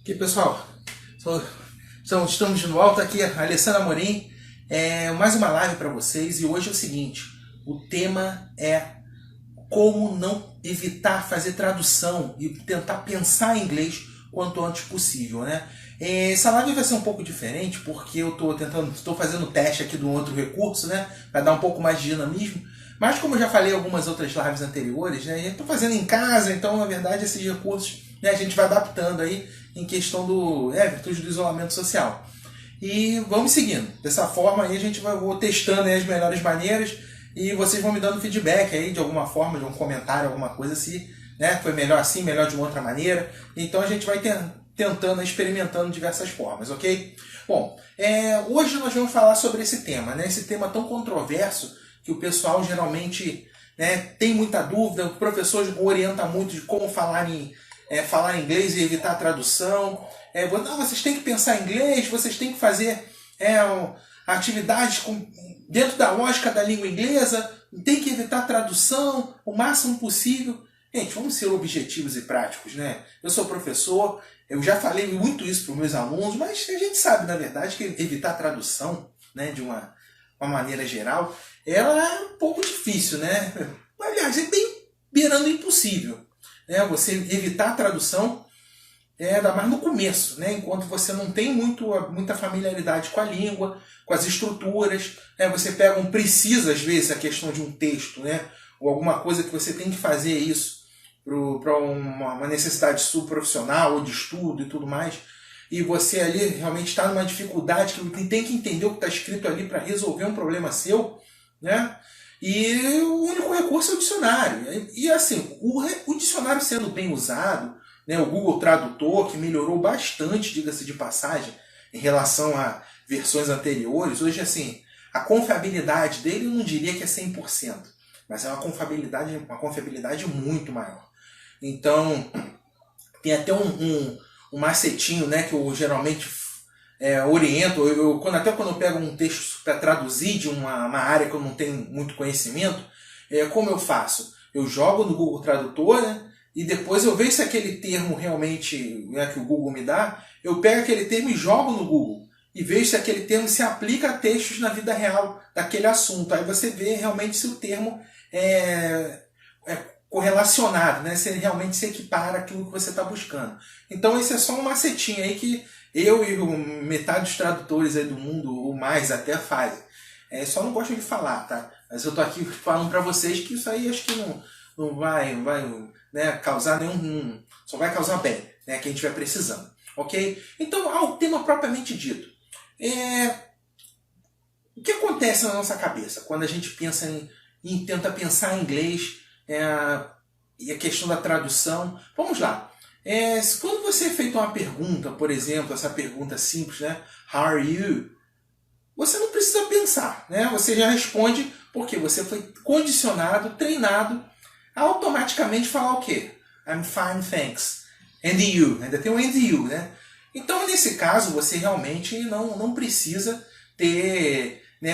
Aqui, pessoal, estamos de volta aqui, a Alessandra Amorim, mais uma live para vocês, e hoje é o seguinte, o tema é como não evitar fazer tradução e tentar pensar em inglês quanto antes possível, né? Essa live vai ser um pouco diferente porque eu estou fazendo teste aqui de um outro recurso, né, para dar um pouco mais de dinamismo. Mas como eu já falei em algumas outras lives anteriores, né, eu estou fazendo em casa, então na verdade esses recursos, né, a gente vai adaptando aí em questão do virtude do isolamento social. E vamos seguindo. Dessa forma aí a gente vou testando aí as melhores maneiras e vocês vão me dando feedback aí de alguma forma, de um comentário, alguma coisa assim, né, foi melhor assim, melhor de uma outra maneira. Então a gente vai tentando, experimentando diversas formas, ok? Bom, hoje nós vamos falar sobre esse tema, né, esse tema tão controverso que o pessoal geralmente, né, tem muita dúvida, o professor orienta muito de como falar inglês e evitar a tradução. Não, vocês têm que pensar em inglês, vocês têm que fazer atividades dentro da lógica da língua inglesa, tem que evitar a tradução o máximo possível. Gente, vamos ser objetivos e práticos, né? Eu sou professor, eu já falei muito isso para os meus alunos, mas a gente sabe, na verdade, que evitar a tradução, né, de uma maneira geral, ela é um pouco difícil, né? Aliás, é bem beirando impossível, né? Você evitar a tradução, ainda mais no começo, né? Enquanto você não tem muita familiaridade com a língua, com as estruturas, né? Você pega precisa, às vezes, a questão de um texto, né? Ou alguma coisa que você tem que fazer isso para uma necessidade subprofissional ou de estudo e tudo mais, e você ali realmente está numa dificuldade que tem que entender o que está escrito ali para resolver um problema seu, né? E o único recurso é o dicionário. E assim, o dicionário sendo bem usado, né, o Google Tradutor, que melhorou bastante, diga-se de passagem, em relação a versões anteriores, hoje assim, a confiabilidade dele eu não diria que é 100%, mas é uma confiabilidade muito maior. Então, tem até um macetinho, né, que eu geralmente oriento, até quando eu pego um texto para traduzir de uma área que eu não tenho muito conhecimento, como eu faço? Eu jogo no Google Tradutor, né, e depois eu vejo se aquele termo realmente, né, que o Google me dá, eu pego aquele termo e jogo no Google, e vejo se aquele termo se aplica a textos na vida real daquele assunto. Aí você vê realmente se o termo é correlacionado, né? Se ele realmente se equipara àquilo que você está buscando. Então esse é só um macetinho aí que eu e metade dos tradutores aí do mundo, ou mais até, fazem. Só não gostam de falar, tá? Mas eu tô aqui falando para vocês que isso aí acho que não vai né, causar nenhum... Só vai causar bem, né? Quem estiver precisando. Ok? Então, ao tema propriamente dito. O que acontece na nossa cabeça quando a gente pensa tenta pensar em inglês e a questão da tradução? Vamos lá. Quando você é feito uma pergunta, por exemplo, essa pergunta simples, né? How are you? Você não precisa pensar, né? Você já responde porque você foi condicionado, treinado a automaticamente falar o quê? I'm fine, thanks. And you? Ainda tem o and you, né? Então, nesse caso, você realmente não precisa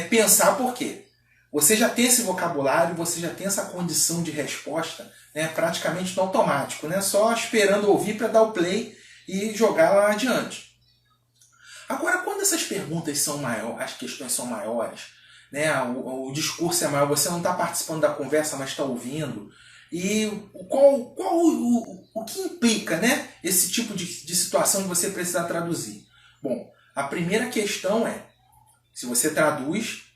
pensar por quê. Você já tem esse vocabulário, você já tem essa condição de resposta, né, praticamente no automático, né, só esperando ouvir para dar o play e jogar lá adiante. Agora, quando essas perguntas são maiores, as questões são maiores, né, o discurso é maior, você não está participando da conversa, mas está ouvindo, e o que implica, né, esse tipo de situação de você precisar traduzir? Bom, a primeira questão é, se você traduz,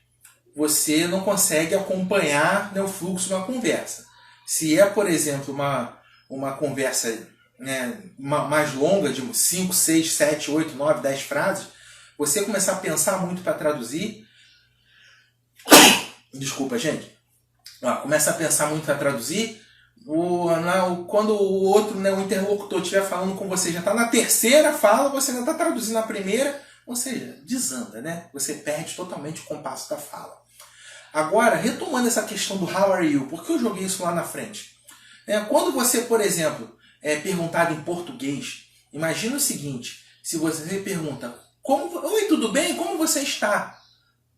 você não consegue acompanhar, né, o fluxo de uma conversa. Se por exemplo, uma conversa, né, mais longa, de 5, 6, 7, 8, 9, 10 frases, você começar a pensar muito para traduzir... Desculpa, gente. Começa a pensar muito para traduzir, quando o outro, né, o interlocutor estiver falando com você, já está na terceira fala, você já está traduzindo a primeira, ou seja, desanda, né? Você perde totalmente o compasso da fala. Agora, retomando essa questão do how are you, por que eu joguei isso lá na frente? Quando você, por exemplo, é perguntado em português, imagina o seguinte, se você pergunta, oi, tudo bem? Como você está?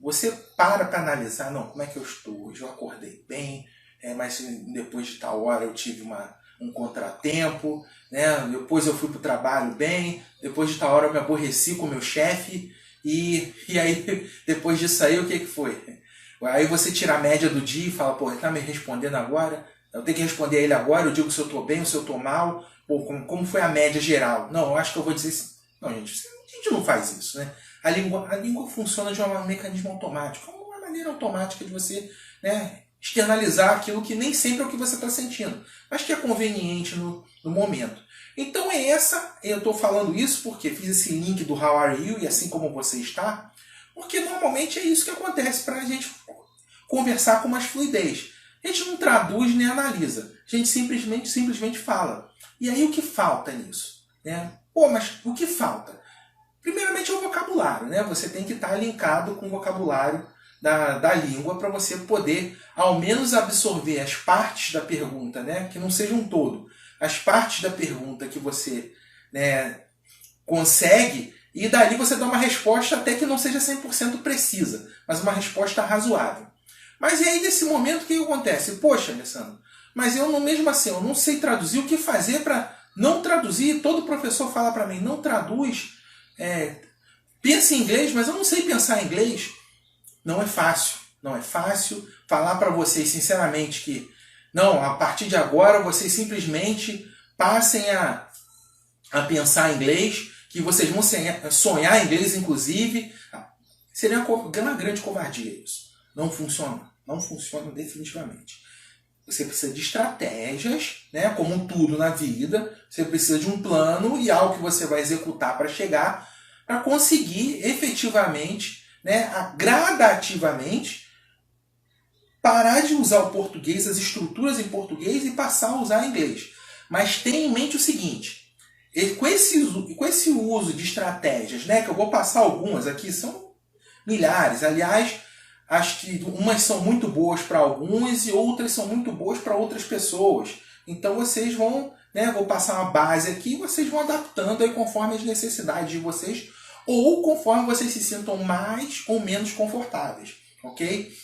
Você para analisar, não, como é que eu estou? Hoje eu acordei bem, mas depois de tal hora eu tive uma um contratempo, né? Depois eu fui para o trabalho bem, depois de tal hora eu me aborreci com o meu chefe, e aí, depois disso aí, o que foi? Aí você tira a média do dia e fala, pô, ele está me respondendo agora, eu tenho que responder a ele agora, eu digo se eu estou bem ou se eu estou mal, pô, como foi a média geral? Não, eu acho que eu vou dizer assim. Não, gente, a gente não faz isso, né? A língua funciona de um mecanismo automático, uma maneira automática de você, né, externalizar aquilo que nem sempre é o que você está sentindo, mas que é conveniente no momento. Então eu estou falando isso porque fiz esse link do How are you e assim como você está, porque normalmente é isso que acontece para a gente conversar com mais fluidez. A gente não traduz nem analisa, a gente simplesmente fala. E aí o que falta nisso? Né? Pô, mas o que falta? Primeiramente é o vocabulário, né? Você tem que estar linkado com o vocabulário da língua para você poder ao menos absorver as partes da pergunta, né? Que não seja um todo. As partes da pergunta que você, né, consegue, e dali você dá uma resposta até que não seja 100% precisa, mas uma resposta razoável. Mas e aí nesse momento o que acontece? Poxa, Alessandro, mas eu não, mesmo assim, eu não sei traduzir, o que fazer para não traduzir? Todo professor fala para mim, não traduz, pensa em inglês, mas eu não sei pensar em inglês. Não é fácil. Não é fácil falar para vocês, sinceramente, que não, a partir de agora vocês simplesmente passem a pensar em inglês, que vocês vão sonhar em inglês, inclusive. Seria uma grande covardia isso. Não funciona. Não funciona definitivamente. Você precisa de estratégias, né? Como tudo na vida. Você precisa de um plano e algo que você vai executar para chegar, para conseguir efetivamente, né, gradativamente, parar de usar o português, as estruturas em português e passar a usar inglês. Mas tenha em mente o seguinte, com esse uso de estratégias, né, que eu vou passar algumas aqui, são milhares, aliás, acho que umas são muito boas para alguns e outras são muito boas para outras pessoas. Então vocês vão, né, vou passar uma base aqui e vocês vão adaptando aí conforme as necessidades de vocês ou conforme vocês se sintam mais ou menos confortáveis, ok?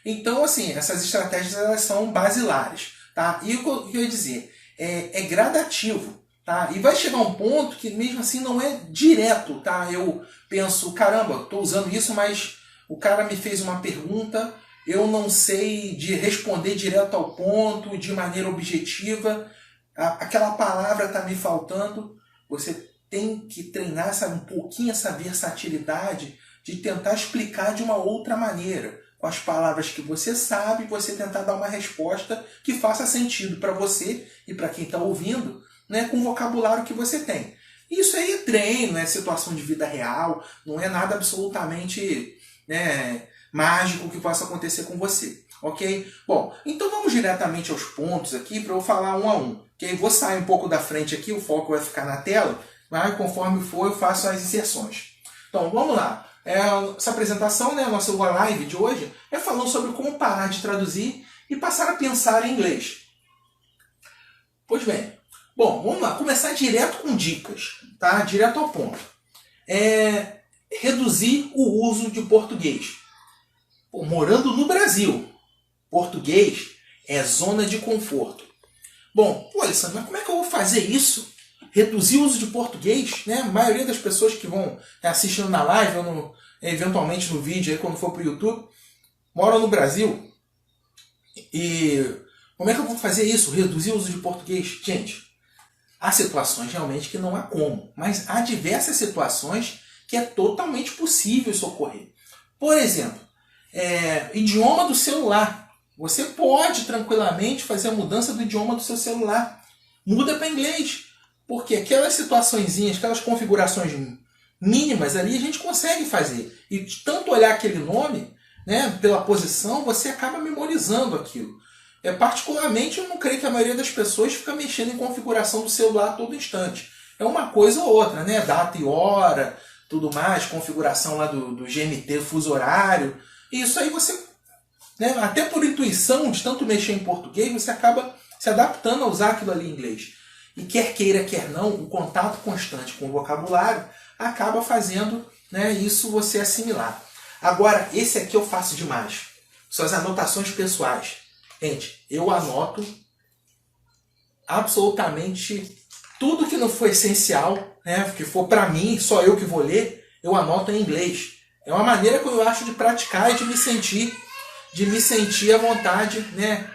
Então, assim, essas estratégias elas são basilares, tá? E o que eu ia dizer, é gradativo, tá? E vai chegar um ponto que mesmo assim não é direto, tá? Eu penso, caramba, estou usando isso, mas o cara me fez uma pergunta, eu não sei de responder direto ao ponto, de maneira objetiva, aquela palavra está me faltando. Você tem que treinar um pouquinho essa versatilidade de tentar explicar de uma outra maneira, com as palavras que você sabe, você tentar dar uma resposta que faça sentido para você e para quem está ouvindo, né, com o vocabulário que você tem. Isso aí é treino, é situação de vida real, não é nada absolutamente, né, mágico que possa acontecer com você, ok? Bom, então vamos diretamente aos pontos aqui para eu falar um a um. Okay? Vou sair um pouco da frente aqui, o foco vai ficar na tela, mas conforme for eu faço as inserções. Então vamos lá. Essa apresentação, né, a nossa live de hoje, é falando sobre como parar de traduzir e passar a pensar em inglês. Pois bem, bom, vamos lá, começar direto com dicas, tá? Direto ao ponto. Reduzir o uso de português. Pô, morando no Brasil, português é zona de conforto. Bom, pô, Alessandro, mas como é que eu vou fazer isso? Reduzir o uso de português, né? A maioria das pessoas que vão assistindo na live ou eventualmente no vídeo, aí, quando for para o YouTube, moram no Brasil. E como é que eu vou fazer isso? Reduzir o uso de português? Gente, há situações realmente que não há como, mas há diversas situações que é totalmente possível isso ocorrer. Por exemplo, idioma do celular. Você pode tranquilamente fazer a mudança do idioma do seu celular. Muda para inglês. Porque aquelas situaçõezinhas, aquelas configurações mínimas ali, a gente consegue fazer. E de tanto olhar aquele nome, né, pela posição, você acaba memorizando aquilo. Particularmente, eu não creio que a maioria das pessoas fica mexendo em configuração do celular a todo instante. É uma coisa ou outra, né? Data e hora, tudo mais, configuração lá do GMT, fuso horário. E isso aí você, né, até por intuição, de tanto mexer em português, você acaba se adaptando a usar aquilo ali em inglês. E quer queira, quer não, o contato constante com o vocabulário acaba fazendo, né, isso você assimilar. Agora, esse aqui eu faço demais. São as anotações pessoais. Gente, eu anoto absolutamente tudo que não for essencial, né, que for para mim, só eu que vou ler, eu anoto em inglês. É uma maneira que eu acho de praticar e de me sentir à vontade, né,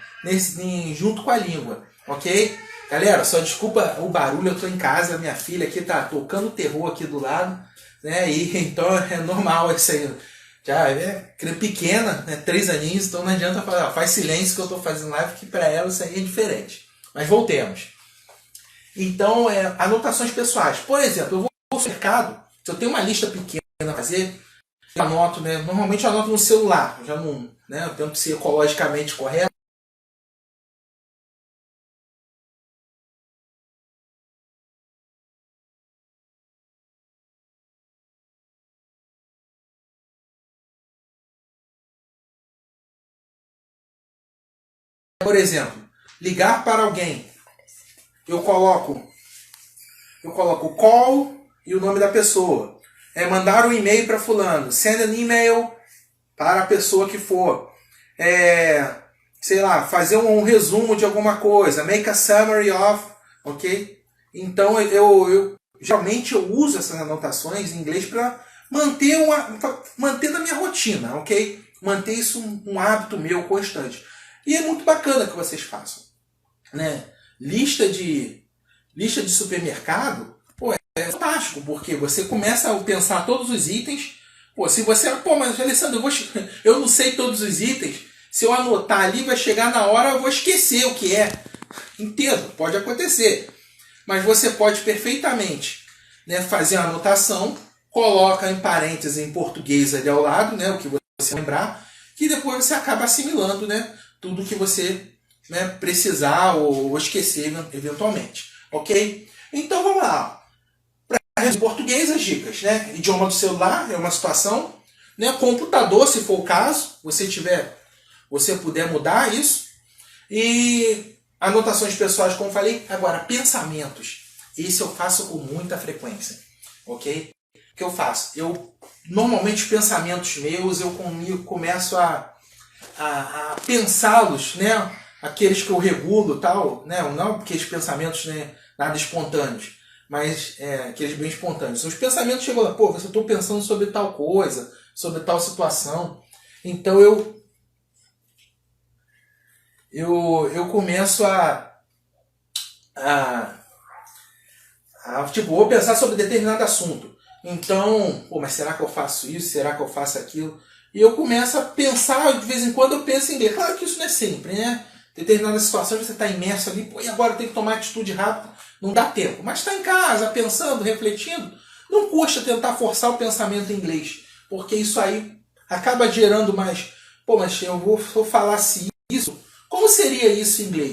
junto com a língua, ok? Galera, só desculpa o barulho, eu tô em casa, minha filha aqui tá tocando terror aqui do lado, né, e então é normal isso aí. Já é pequena, né, 3 aninhos, então não adianta falar, faz silêncio que eu tô fazendo live, que para ela isso aí é diferente. Mas voltemos. Então, anotações pessoais. Por exemplo, eu vou no mercado, se eu tenho uma lista pequena a fazer, eu anoto, né? Normalmente eu anoto no celular, já não, né? Eu tento ser ecologicamente correto. Por exemplo, ligar para alguém. Eu coloco call e o nome da pessoa. Mandar um e-mail para fulano. Send an email para a pessoa que for. Sei lá, fazer um resumo de alguma coisa. Make a summary of, ok? Então eu geralmente eu uso essas anotações em inglês para manter na minha rotina, ok? Manter isso um hábito meu constante. E é muito bacana que vocês façam, né? Lista de supermercado, pô, é fantástico, porque você começa a pensar todos os itens. Pô, se você, mas Alessandro, eu não sei todos os itens, se eu anotar ali, vai chegar na hora, eu vou esquecer o que é. Entendo, pode acontecer. Mas você pode perfeitamente, né, fazer a anotação, coloca em parênteses em português ali ao lado, né, o que você lembrar, que depois você acaba assimilando, né, tudo que você, né, precisar ou esquecer eventualmente. Ok? Então vamos lá. Em português as dicas, né? Idioma do celular é uma situação, né? Computador, se for o caso, você puder mudar isso. E anotações pessoais, como falei. Agora, pensamentos. Isso eu faço com muita frequência, ok? O que eu faço? Normalmente, os pensamentos meus, eu começo a pensá-los, né? Aqueles que eu regulo, tal, né? Não aqueles pensamentos, né, nada espontâneos, mas aqueles bem espontâneos. Os pensamentos chegam lá, pô, eu estou pensando sobre tal coisa, sobre tal situação. Então eu começo tipo, vou pensar sobre determinado assunto. Então, pô, mas será que eu faço isso? Será que eu faço aquilo? E eu começo a pensar, de vez em quando eu penso em inglês. Claro que isso não é sempre, né? Determinadas situações você está imerso ali, pô, e agora eu tenho que tomar atitude rápida, não dá tempo. Mas está em casa, pensando, refletindo, não custa tentar forçar o pensamento em inglês, porque isso aí acaba gerando mais, pô, mas eu vou falar se isso, como seria isso em inglês?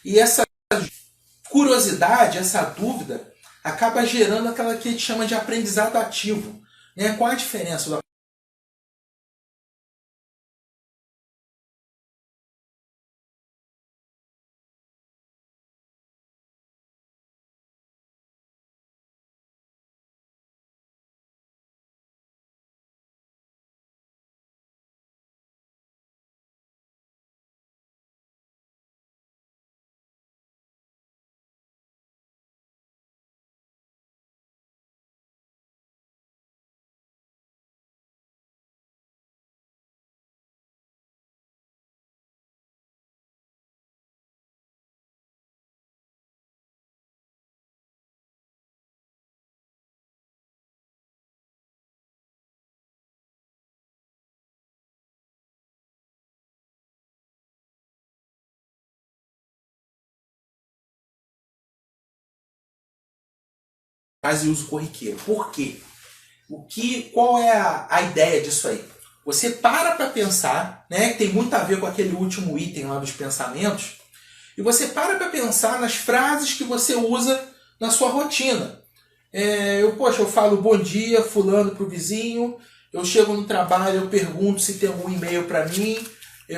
E essa curiosidade, essa dúvida, acaba gerando aquela que a gente chama de aprendizado ativo. Né? Qual a diferença do frase de uso corriqueiro? Por quê? Qual é a ideia disso aí? Você para pensar, né, que tem muito a ver com aquele último item lá dos pensamentos, e você para pensar nas frases que você usa na sua rotina. Eu falo bom dia, fulano, pro vizinho, eu chego no trabalho, eu pergunto se tem algum e-mail para mim,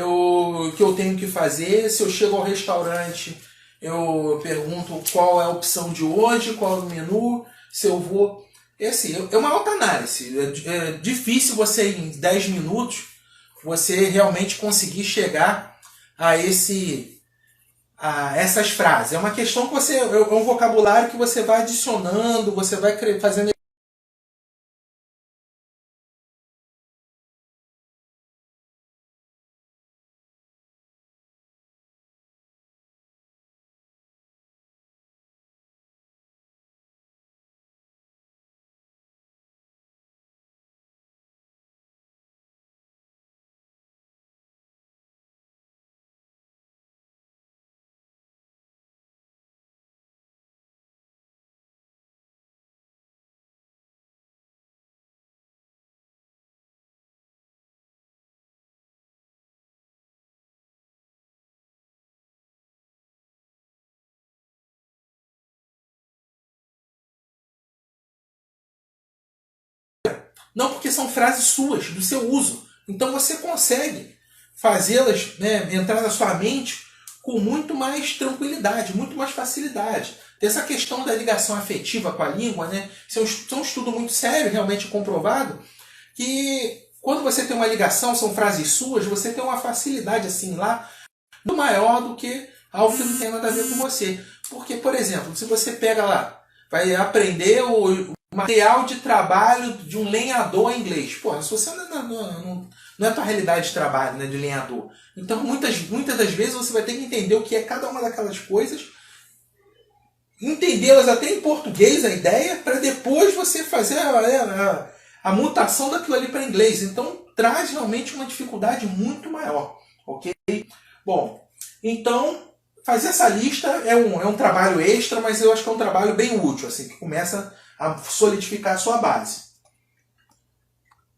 o que eu tenho que fazer, se eu chego ao restaurante, eu pergunto qual é a opção de hoje, qual é o menu, se eu vou... É uma autoanálise. É difícil você, em 10 minutos, você realmente conseguir chegar a essas frases. É uma questão que você, é um vocabulário que você vai adicionando, você vai fazendo. Não, porque são frases suas, do seu uso. Então você consegue fazê-las, né, entrar na sua mente com muito mais tranquilidade, muito mais facilidade. Essa questão da ligação afetiva com a língua, né, isso é um estudo muito sério, realmente comprovado, que quando você tem uma ligação, são frases suas, você tem uma facilidade assim lá muito maior do que algo que não tem nada a ver com você. Porque, por exemplo, se você pega lá, vai aprender o material de trabalho de um lenhador em inglês. Pô, se você não é a tua realidade de trabalho, né, de lenhador. Então, muitas das vezes você vai ter que entender o que é cada uma daquelas coisas, entendê-las até em português, a ideia, para depois você fazer a mutação daquilo ali para inglês. Então, traz realmente uma dificuldade muito maior. Ok? Bom, então, fazer essa lista é um trabalho extra, mas eu acho que é um trabalho bem útil, assim, que começa a solidificar a sua base.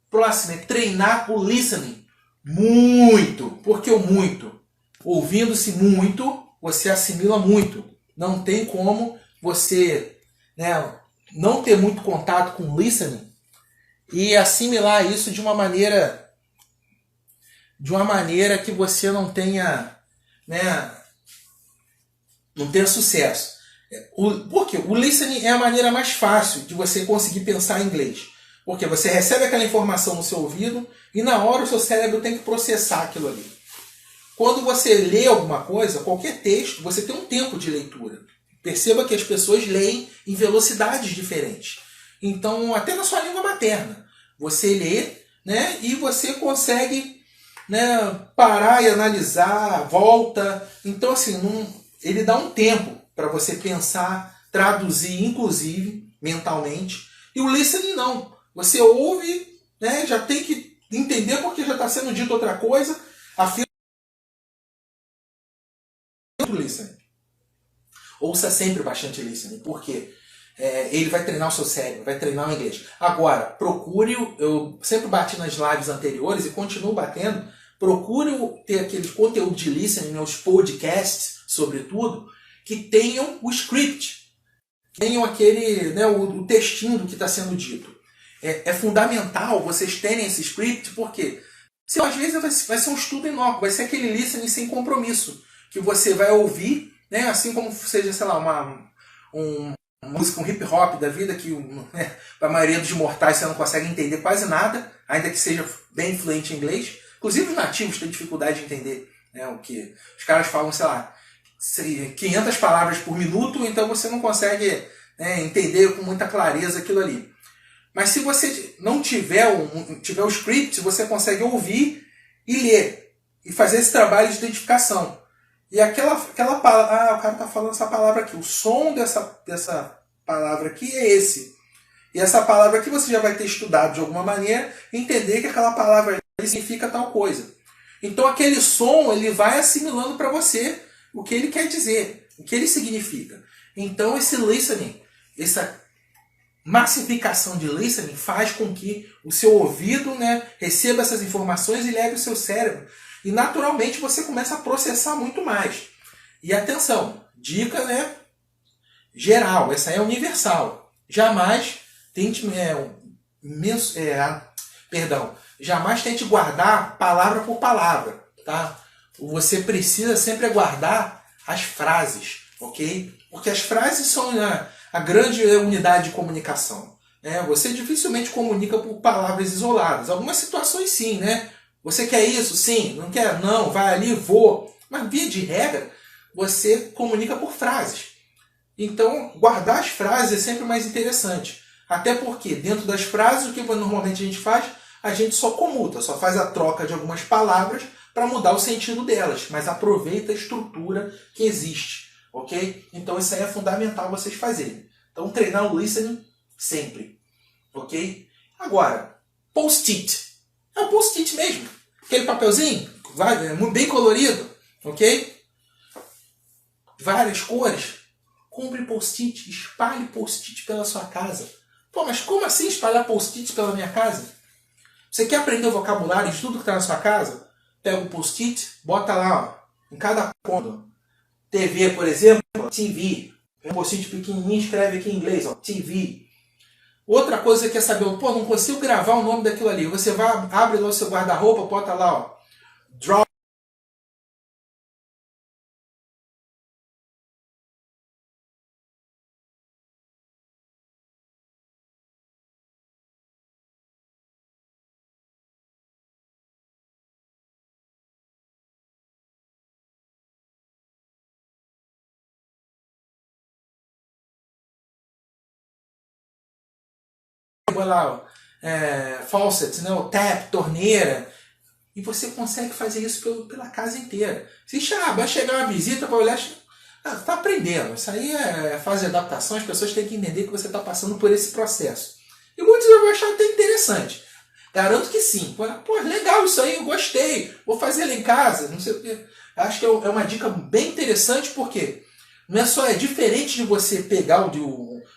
Próximo é treinar o listening. Muito. Por que o muito? Ouvindo-se muito, você assimila muito. Não tem como você, né, não ter muito contato com o listening e assimilar isso de uma maneira que você não tenha, né, não tenha sucesso. Porque o listening é a maneira mais fácil de você conseguir pensar em inglês. Porque você recebe aquela informação no seu ouvido e na hora o seu cérebro tem que processar aquilo ali. Quando você lê alguma coisa, qualquer texto, você tem um tempo de leitura. Perceba que as pessoas leem em velocidades diferentes. Então, até na sua língua materna, você lê, né, e você consegue, né, parar e analisar, volta. Então, assim, ele dá um tempo para você pensar, traduzir, inclusive, mentalmente. E o listening não. Você ouve, né, já tem que entender porque já está sendo dito outra coisa. Afirma o listening. Ouça sempre bastante listening. Por quê? Ele vai treinar o seu cérebro, vai treinar o inglês. Agora, procure, eu sempre bati nas lives anteriores e continuo batendo, procure ter aquele conteúdo de listening, os podcasts, sobretudo, que tenham o script, tenham aquele, né, o textinho do que está sendo dito. É fundamental vocês terem esse script, porque se às vezes vai ser um estudo inócuo, vai ser aquele listening sem compromisso, que você vai ouvir, né, assim como seja, sei lá, uma música, um hip hop da vida, que, né, para a maioria dos mortais você não consegue entender quase nada, ainda que seja bem fluente em inglês. Inclusive os nativos têm dificuldade de entender, né, o que os caras falam, sei lá, 500 palavras por minuto, então você não consegue, né, entender com muita clareza aquilo ali. Mas se você não tiver o script, você consegue ouvir e ler, e fazer esse trabalho de identificação. E aquela palavra, o cara está falando essa palavra aqui, o som dessa palavra aqui é esse. E essa palavra aqui você já vai ter estudado de alguma maneira, entender que aquela palavra significa tal coisa. Então aquele som, ele vai assimilando para você o que ele quer dizer, o que ele significa. Então esse listening, essa massificação de listening faz com que o seu ouvido, né, receba essas informações e leve o seu cérebro. E naturalmente você começa a processar muito mais. E atenção, dica, né, geral, essa é universal. Jamais tente jamais tente guardar palavra por palavra, tá? Você precisa sempre guardar as frases, ok? Porque as frases são a grande unidade de comunicação. Né? Você dificilmente comunica por palavras isoladas. Algumas situações sim, né? Você quer isso? Sim. Não quer? Não. Vai ali, vou. Mas via de regra, você comunica por frases. Então, guardar as frases é sempre mais interessante. Até porque, dentro das frases, o que normalmente a gente faz? A gente só comuta, só faz a troca de algumas palavras para mudar o sentido delas, mas aproveita a estrutura que existe, ok? Então, isso aí é fundamental vocês fazerem. Então, treinar o listening sempre, ok? Agora, post-it. É o post-it mesmo. Aquele papelzinho, bem colorido, ok? Várias cores. Compre post-it, espalhe post-it pela sua casa. Pô, mas como assim espalhar post-it pela minha casa? Você quer aprender o vocabulário de tudo que está na sua casa? Pega um post-it, bota lá, ó, em cada cômodo. TV, por exemplo, TV. Um post-it pequenininho, escreve aqui em inglês, ó, TV. Outra coisa que você quer saber, pô, não consigo gravar o nome daquilo ali. Você vai, abre lá o seu guarda-roupa, bota lá, ó, draw. Lá, ó, faucet, né, o tap, torneira, e você consegue fazer isso pela casa inteira. Se vai chegar uma visita para olhar, está aprendendo. Isso aí é fase de adaptação, as pessoas têm que entender que você está passando por esse processo. E muitos vão achar até interessante. Garanto que sim. Pô, legal isso aí, eu gostei, vou fazer lá em casa, não sei o quê. Acho que é uma dica bem interessante, porque não é só, é diferente de você pegar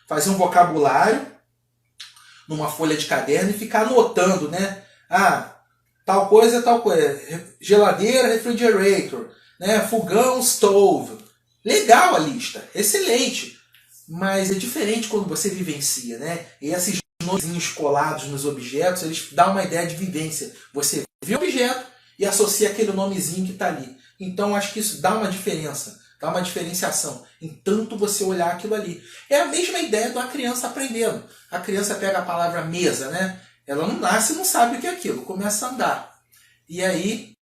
fazer um vocabulário numa folha de caderno e ficar anotando, né? Tal coisa, geladeira, refrigerator, né? Fogão, stove. Legal a lista, excelente. Mas é diferente quando você vivencia, né? E esses nomezinhos colados nos objetos, eles dão uma ideia de vivência. Você vê o objeto e associa aquele nomezinho que está ali. Então, acho que isso dá uma diferença. Dá uma diferenciação em tanto você olhar aquilo ali. É a mesma ideia de uma criança aprendendo. A criança pega a palavra mesa, né? Ela não nasce e não sabe o que é aquilo. Começa a andar. E aí,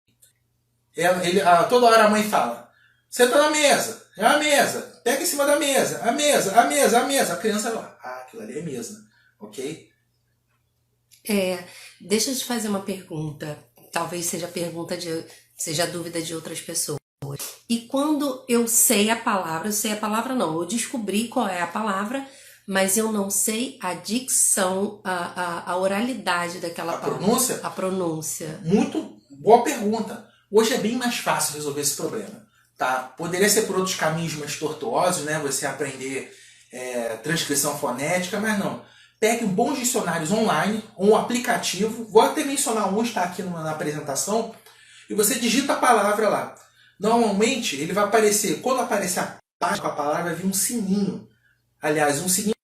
toda hora a mãe fala, senta na mesa, é a mesa, pega em cima da mesa, a mesa, a mesa, a mesa. A criança fala, aquilo ali é mesa, ok? Deixa eu te fazer uma pergunta. Talvez seja dúvida de outras pessoas. E quando eu sei a palavra não, eu descobri qual é a palavra, mas eu não sei a dicção, a oralidade daquela palavra. Pronúncia? A pronúncia. Muito boa pergunta. Hoje é bem mais fácil resolver esse problema. Tá? Poderia ser por outros caminhos mais tortuosos, né? Você aprender transcrição fonética, mas não. Pegue bons dicionários online, ou um aplicativo, vou até mencionar um, está aqui na apresentação, e você digita a palavra lá. Normalmente, ele vai aparecer, quando aparecer a página com a palavra, vai vir um sininho. Aliás, um sininho,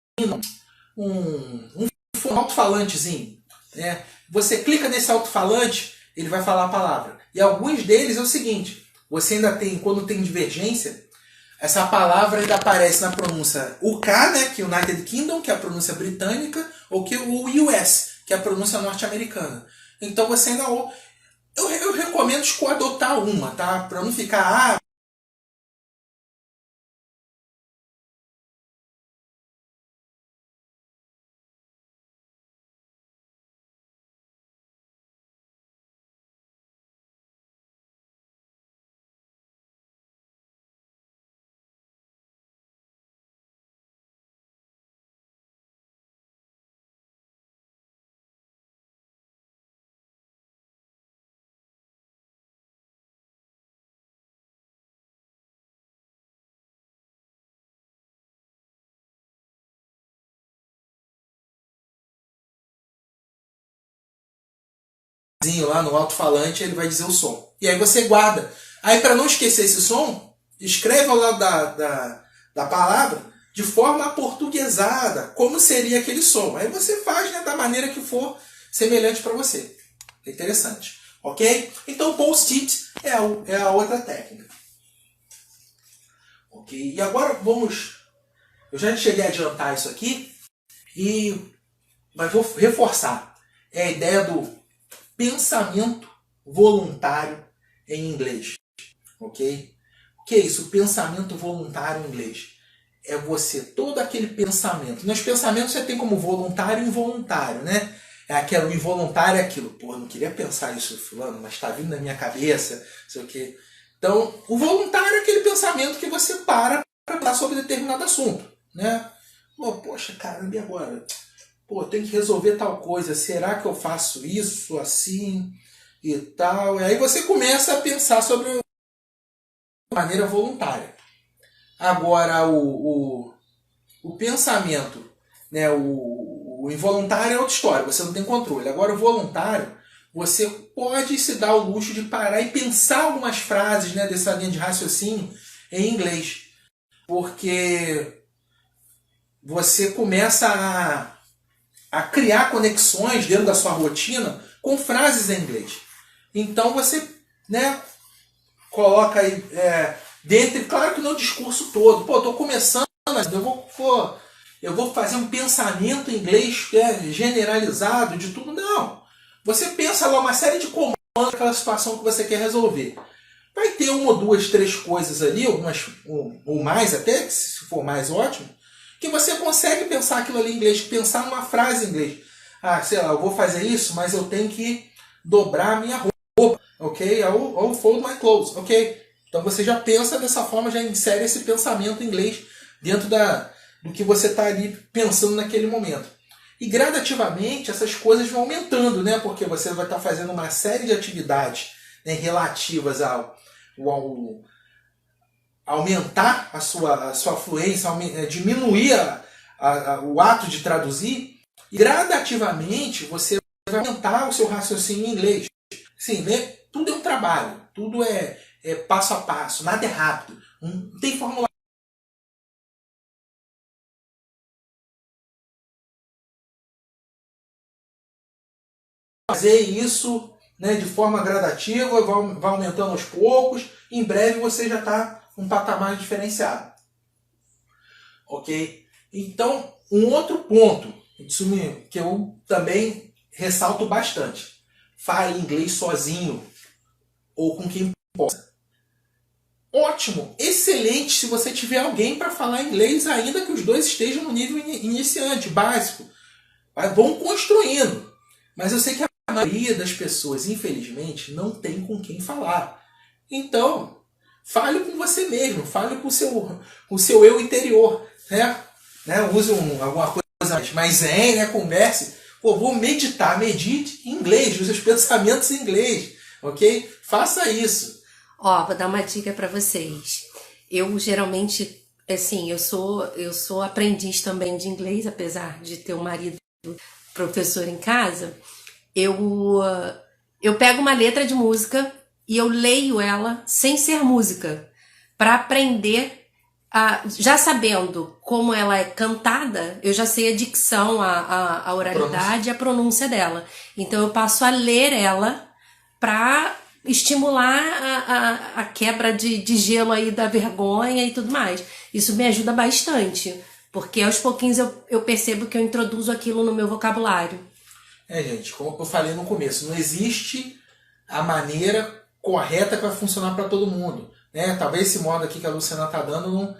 um alto-falantezinho. Né? Você clica nesse alto-falante, ele vai falar a palavra. E alguns deles é o seguinte, você ainda tem, quando tem divergência, essa palavra ainda aparece na pronúncia UK, né, que é United Kingdom, que é a pronúncia britânica, ou que o US, que é a pronúncia norte-americana. Então você ainda... Eu recomendo adotar uma, tá? Para não ficar... lá no alto-falante, ele vai dizer o som. E aí você guarda. Aí, para não esquecer esse som, escreve ao lado da palavra de forma aportuguesada, como seria aquele som. Aí você faz, né, da maneira que for semelhante para você. É interessante. Ok? Então, post-it é a outra técnica. Ok? E agora vamos... Eu já cheguei a adiantar isso aqui, mas vou reforçar. É a ideia do pensamento voluntário em inglês, ok? que é isso? O pensamento voluntário em inglês. É você, todo aquele pensamento. Nos pensamentos você tem como voluntário e involuntário, né? É aquele involuntário, é aquilo. Pô, eu não queria pensar isso, fulano, mas está vindo na minha cabeça, não sei o quê. Então, o voluntário é aquele pensamento que você para falar sobre determinado assunto, né? Pô, poxa, caramba, e agora? Pô, eu tenho que resolver tal coisa. Será que eu faço isso, assim e tal? E aí você começa a pensar sobre de maneira voluntária. Agora, o pensamento, né, o involuntário é outra história, você não tem controle. Agora, o voluntário, você pode se dar o luxo de parar e pensar algumas frases, né, dessa linha de raciocínio em inglês. Porque você começa a criar conexões dentro da sua rotina com frases em inglês. Então você, né, coloca aí dentro, claro que não o discurso todo. Pô, estou começando, eu vou fazer um pensamento em inglês generalizado de tudo. Não. Você pensa lá uma série de comandos naquela situação que você quer resolver. Vai ter uma ou duas, três coisas ali, algumas ou mais até, se for mais ótimo, que você consegue pensar aquilo ali em inglês, pensar numa frase em inglês. Ah, sei lá, eu vou fazer isso, mas eu tenho que dobrar a minha roupa, ok? I'll fold my clothes, ok? Então você já pensa dessa forma, já insere esse pensamento em inglês dentro do que você está ali pensando naquele momento. E gradativamente essas coisas vão aumentando, né? Porque você vai estar fazendo uma série de atividades, né, relativas ao aumentar a sua fluência, diminuir o ato de traduzir, e gradativamente você vai aumentar o seu raciocínio em inglês. Sim, né? Tudo é um trabalho, tudo é passo a passo, nada é rápido, não tem fórmula. Fazer isso, né, de forma gradativa, vai aumentando aos poucos, em breve você já está um patamar diferenciado. Ok? Então, um outro ponto que eu também ressalto bastante. Fale inglês sozinho ou com quem possa. Ótimo, excelente se você tiver alguém para falar inglês, ainda que os dois estejam no nível iniciante, básico. Vão construindo. Mas eu sei que a maioria das pessoas, infelizmente, não tem com quem falar. Então, fale com você mesmo, fale com o seu eu interior. Use alguma coisa mais zen, né? Converse. Pô, vou meditar, medite em inglês, use os pensamentos em inglês, ok? Faça isso. Ó, vou dar uma dica para vocês. Eu geralmente, assim, eu sou aprendiz também de inglês, apesar de ter um marido professor em casa. Eu pego uma letra de música e eu leio ela sem ser música, para aprender. Já sabendo como ela é cantada, eu já sei a dicção, a oralidade, a pronúncia dela. Então eu passo a ler ela para estimular a quebra de gelo aí da vergonha e tudo mais. Isso me ajuda bastante, porque aos pouquinhos eu percebo que eu introduzo aquilo no meu vocabulário. Gente, como eu falei no começo, não existe a maneira correta que vai funcionar para todo mundo. Né? Talvez esse modo aqui que a Luciana está dando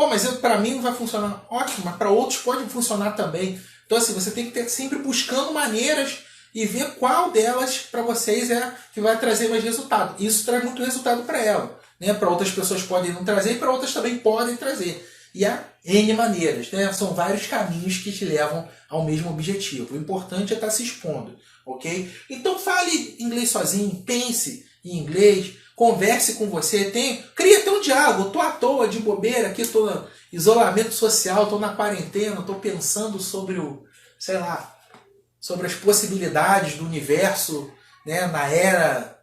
mas para mim não vai funcionar. Ótimo, mas para outros pode funcionar também. Então assim, você tem que ter sempre buscando maneiras e ver qual delas para vocês é que vai trazer mais resultado. Isso traz muito resultado para ela. Né? Para outras pessoas podem não trazer e para outras também podem trazer. E há N maneiras. Né? São vários caminhos que te levam ao mesmo objetivo. O importante é estar se expondo. Ok? Então fale inglês sozinho, pense em inglês, converse com você, cria até um diálogo. Estou à toa, de bobeira, aqui estou no isolamento social, estou na quarentena, estou pensando sobre sobre as possibilidades do universo, né, na era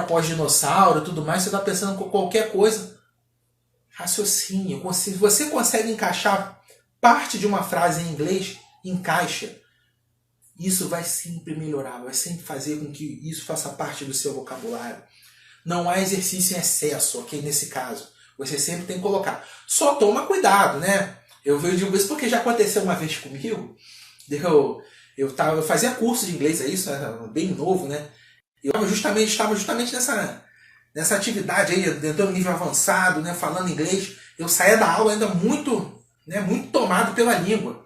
pós-dinossauro e tudo mais. Você está pensando com qualquer coisa, raciocínio. Se você consegue encaixar parte de uma frase em inglês, encaixa. Isso vai sempre melhorar, vai sempre fazer com que isso faça parte do seu vocabulário. Não há exercício em excesso, ok? Nesse caso, você sempre tem que colocar. Só toma cuidado, né? Eu digo isso porque já aconteceu uma vez comigo. Eu fazia curso de inglês, isso era bem novo, né? Eu estava justamente nessa atividade aí, entrando no nível avançado, né, falando inglês, eu saía da aula ainda muito, né, muito tomado pela língua.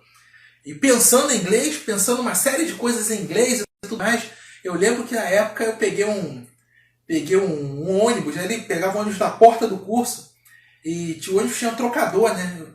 E pensando em inglês, pensando uma série de coisas em inglês e tudo mais. Eu lembro que na época eu peguei um ônibus, né, ele pegava o ônibus da porta do curso, e o ônibus tinha um trocador, né?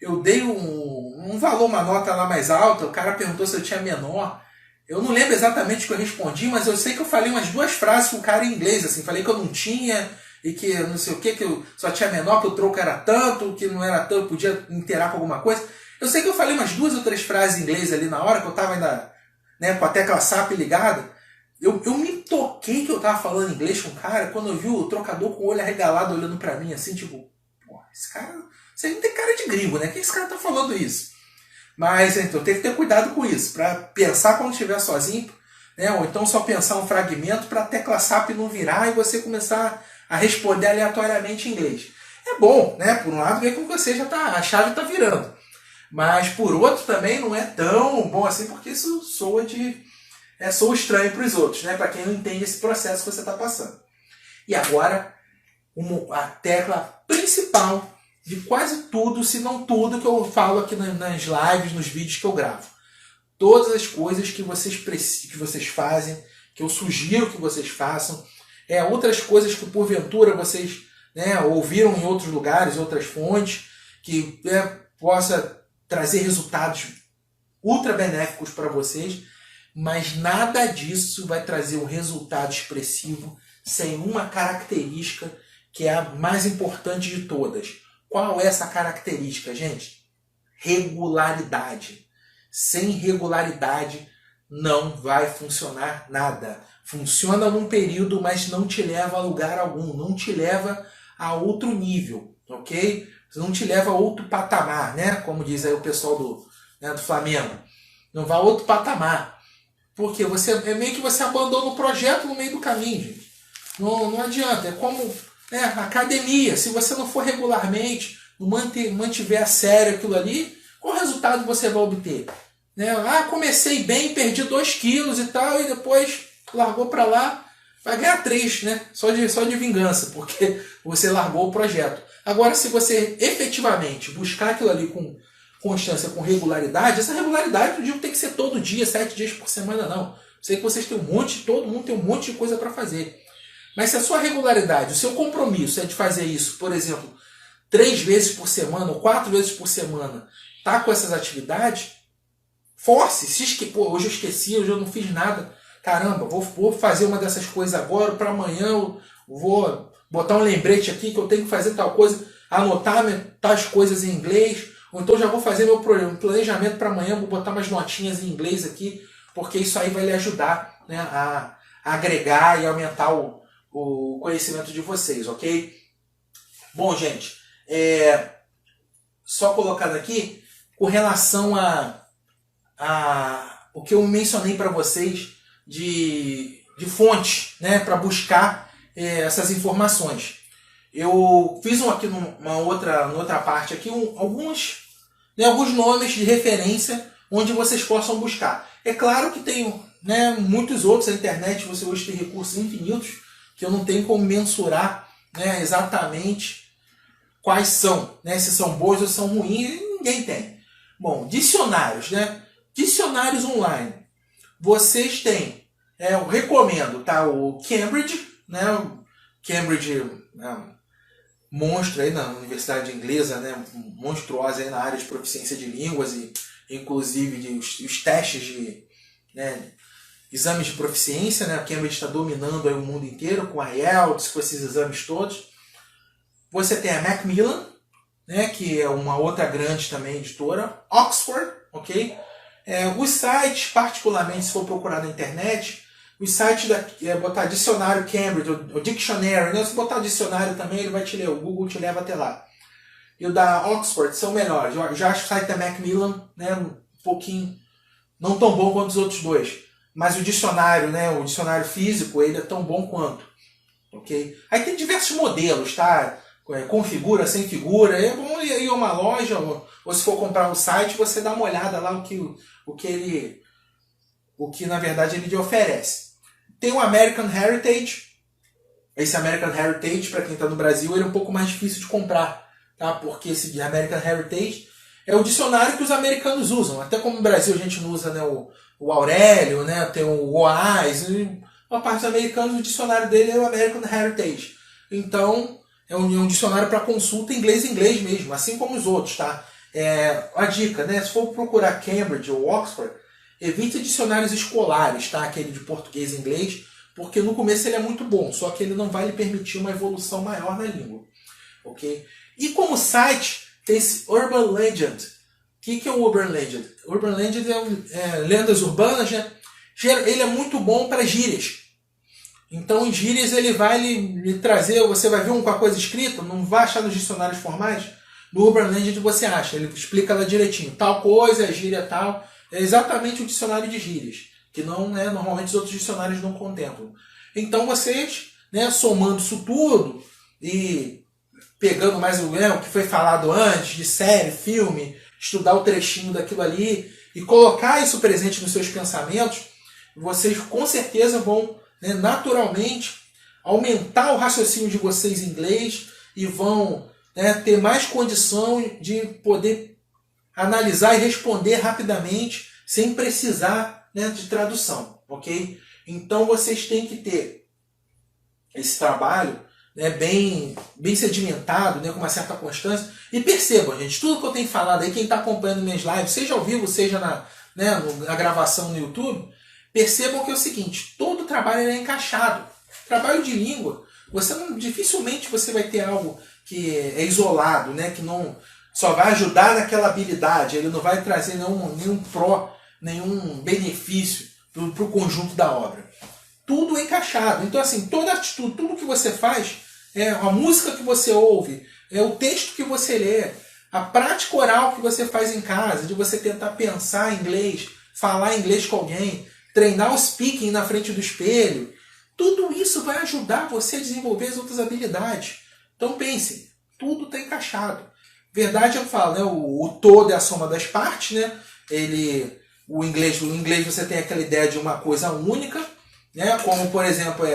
Eu dei um valor, uma nota lá mais alta, o cara perguntou se eu tinha menor. Eu não lembro exatamente o que eu respondi, mas eu sei que eu falei umas 2 frases com o cara em inglês, assim. Falei que eu não tinha, e que não sei o que eu só tinha menor, que o troco era tanto, que não era tanto, podia inteirar com alguma coisa. Eu sei que eu falei umas 2 ou 3 frases em inglês ali na hora, que eu tava ainda, né, com a tecla SAP ligada. Eu me toquei que eu tava falando inglês com o cara, quando eu vi o trocador com o olho arregalado olhando pra mim, assim, tipo, pô, esse cara, você não tem cara de gringo, né? Por que esse cara tá falando isso? Mas, então, tem que ter cuidado com isso, para pensar quando estiver sozinho, né? Ou então só pensar um fragmento para a tecla SAP não virar e você começar a responder aleatoriamente em inglês. É bom, né? Por um lado, ver como você já tá, a chave está virando. Mas, por outro, também não é tão bom assim, porque isso soa estranho para os outros, né? Para quem não entende esse processo que você está passando. E agora, a tecla principal de quase tudo, se não tudo, que eu falo aqui nas lives, nos vídeos que eu gravo. Todas as coisas que vocês fazem, que eu sugiro que vocês façam, outras coisas que porventura vocês, né, ouviram em outros lugares, outras fontes, que possa trazer resultados ultra benéficos para vocês, mas nada disso vai trazer um resultado expressivo sem uma característica que é a mais importante de todas. Qual é essa característica, gente? Regularidade. Sem regularidade não vai funcionar nada. Funciona num período, mas não te leva a lugar algum, não te leva a outro nível, ok? Não te leva a outro patamar, né? Como diz aí o pessoal do Flamengo. Não vai a outro patamar. Porque meio que você abandona o projeto no meio do caminho, gente. Não adianta. É como academia. Se você não for regularmente, não mantiver a sério aquilo ali, qual resultado você vai obter? Né? Comecei bem, perdi 2 quilos e tal, e depois largou para lá, vai ganhar 3, né? Só de vingança, porque você largou o projeto. Agora, se você efetivamente buscar aquilo ali com constância, com regularidade, essa regularidade não tem que ser todo dia, 7 dias por semana, não. Sei que vocês têm todo mundo tem um monte de coisa para fazer. Mas se a sua regularidade, o seu compromisso é de fazer isso, por exemplo, 3 vezes por semana ou 4 vezes por semana, tá com essas atividades, force. Hoje eu esqueci, hoje eu não fiz nada. Caramba, vou fazer uma dessas coisas agora, para amanhã eu vou botar um lembrete aqui que eu tenho que fazer tal coisa, anotar tais coisas em inglês, ou então já vou fazer meu planejamento para amanhã, vou botar umas notinhas em inglês aqui, porque isso aí vai lhe ajudar, né, a agregar e aumentar o conhecimento de vocês, ok? Bom, gente, só colocando aqui, com relação a o que eu mencionei para vocês de fonte, né, para buscar essas informações. Eu fiz aqui numa outra parte aqui alguns nomes de referência onde vocês possam buscar. É claro que tem, né, muitos outros. A internet, você hoje tem recursos infinitos que eu não tenho como mensurar, né, exatamente quais são, né, se são bons ou são ruins, ninguém tem. Bom, dicionários, né? Dicionários online. Vocês têm, eu recomendo, tá? O Cambridge, né? O Cambridge, monstro aí na universidade inglesa, né? Monstruosa aí na área de proficiência de línguas e inclusive os testes de, né, exames de proficiência, né? A Cambridge está dominando aí o mundo inteiro com a IELTS, com esses exames todos. Você tem a Macmillan, né, que é uma outra grande também editora. Oxford, ok? Os sites, particularmente, se for procurar na internet, os sites botar dicionário Cambridge, ou Dictionary, né? Se botar dicionário também, ele vai te ler, o Google te leva até lá. E o da Oxford são melhores. Eu já acho o site da Macmillan, né, um pouquinho, não tão bom quanto os outros dois. Mas o dicionário, né, o dicionário físico, ele é tão bom quanto. Ok? Aí tem diversos modelos, tá? Com figura, sem figura. É bom ir a uma loja, ou se for comprar um site, você dá uma olhada lá o que na verdade ele te oferece. Tem o American Heritage, Esse American Heritage, para quem está no Brasil, ele é um pouco mais difícil de comprar, tá? Porque esse American Heritage é o dicionário que os americanos usam. Até como no Brasil a gente não usa, né, o Aurélio, né, tem o OAS, uma parte dos americanos, o dicionário dele é o American Heritage. Então, é um dicionário para consulta em inglês mesmo, assim como os outros, tá? Uma dica, né? Se for procurar Cambridge ou Oxford, evite dicionários escolares, tá? Aquele de português e inglês, porque no começo ele é muito bom, só que ele não vai lhe permitir uma evolução maior na língua, ok? E como site, tem esse Urban Legend. O que é o Urban Legend? Urban Legend é lendas urbanas, né? Ele é muito bom para gírias. Então, em gírias, ele vai lhe trazer, você vai ver com a coisa escrita, não vai achar nos dicionários formais. No Urban Legend você acha, ele explica lá direitinho. Tal coisa, é gíria tal. É exatamente o dicionário de gírias, que não, né, normalmente os outros dicionários não contemplam. Então, vocês, né, somando isso tudo e pegando mais o que foi falado antes, de série, filme, estudar o trechinho daquilo ali e colocar isso presente nos seus pensamentos, vocês com certeza vão, né, naturalmente aumentar o raciocínio de vocês em inglês e vão, né, ter mais condição de poder analisar e responder rapidamente sem precisar, né, de tradução, ok? Então vocês têm que ter esse trabalho, né, bem sedimentado, né, com uma certa constância. E percebam, gente, tudo que eu tenho falado aí, quem está acompanhando minhas lives, seja ao vivo, seja na gravação no YouTube, percebam que é o seguinte, todo trabalho é encaixado. Trabalho de língua, dificilmente você vai ter algo que é isolado, né, que não só vai ajudar naquela habilidade, ele não vai trazer nenhum benefício para o conjunto da obra. Tudo é encaixado. Então, assim, toda atitude, tudo que você faz, a música que você ouve, o texto que você lê, a prática oral que você faz em casa, de você tentar pensar em inglês, falar inglês com alguém, treinar o speaking na frente do espelho, tudo isso vai ajudar você a desenvolver as outras habilidades. Então pensem, tudo está encaixado. Verdade eu falo, né? O todo é a soma das partes, né? No inglês você tem aquela ideia de uma coisa única, né? Como, por exemplo,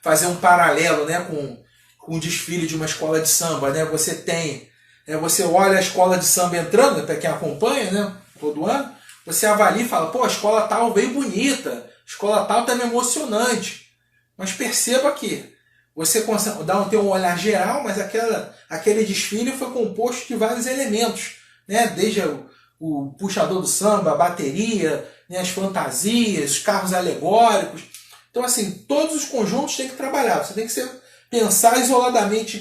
fazer um paralelo, né, com o desfile de uma escola de samba, né? Você olha a escola de samba entrando, para quem acompanha, né, todo ano, você avalia e fala, pô, a escola tal veio bonita, a escola tal está emocionante. Mas perceba que você consegue ter um olhar geral, mas aquele desfile foi composto de vários elementos, né? Desde o puxador do samba, a bateria, né, as fantasias, os carros alegóricos. Então, assim, todos os conjuntos têm que trabalhar. Você tem que pensar isoladamente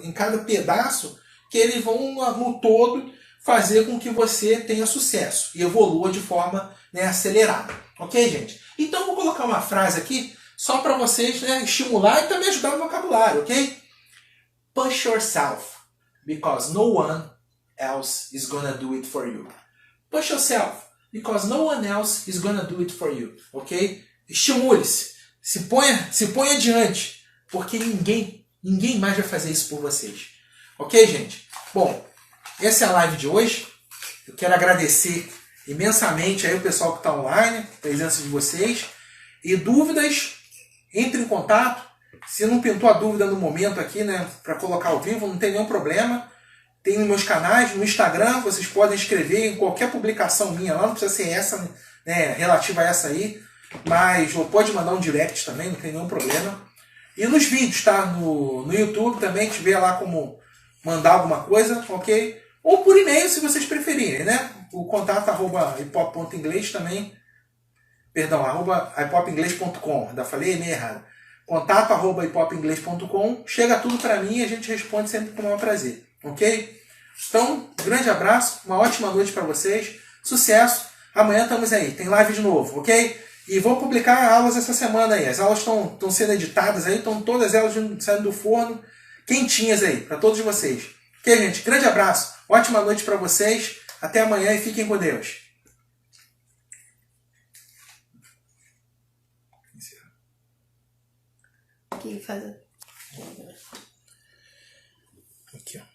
em cada pedaço, que eles vão, no todo, fazer com que você tenha sucesso e evolua de forma, né, acelerada. Ok, gente? Então, eu vou colocar uma frase aqui só para vocês, né, estimular e também ajudar no vocabulário, ok? Push yourself, because no one else is gonna do it for you. Push yourself, because no one else is gonna do it for you, ok? Estimule-se, se ponha adiante, porque ninguém mais vai fazer isso por vocês. Ok, gente? Bom, essa é a live de hoje. Eu quero agradecer imensamente aí o pessoal que está online, a presença de vocês. E dúvidas, entre em contato. Se não pintou a dúvida no momento aqui, né, para colocar ao vivo, não tem nenhum problema. Tem nos meus canais, no Instagram, vocês podem escrever em qualquer publicação minha lá, não precisa ser essa, né, relativa a essa aí, mas ou pode mandar um direct também, não tem nenhum problema. E nos vídeos, tá? No YouTube também, te vê lá como mandar alguma coisa, ok? Ou por e-mail, se vocês preferirem, né? O contato @hipop.inglês também, perdão, @hipopinglês.com, ainda falei meio errado. Contato @hipopinglês.com, chega tudo para mim e a gente responde sempre com o maior prazer, ok? Então, grande abraço, uma ótima noite para vocês, sucesso, amanhã estamos aí, tem live de novo, ok? E vou publicar aulas essa semana aí, as aulas estão sendo editadas aí, estão todas elas saindo do forno, quentinhas aí, para todos vocês. Ok, gente? Grande abraço, ótima noite para vocês, até amanhã e fiquem com Deus. Aqui, faz. Aqui, ó.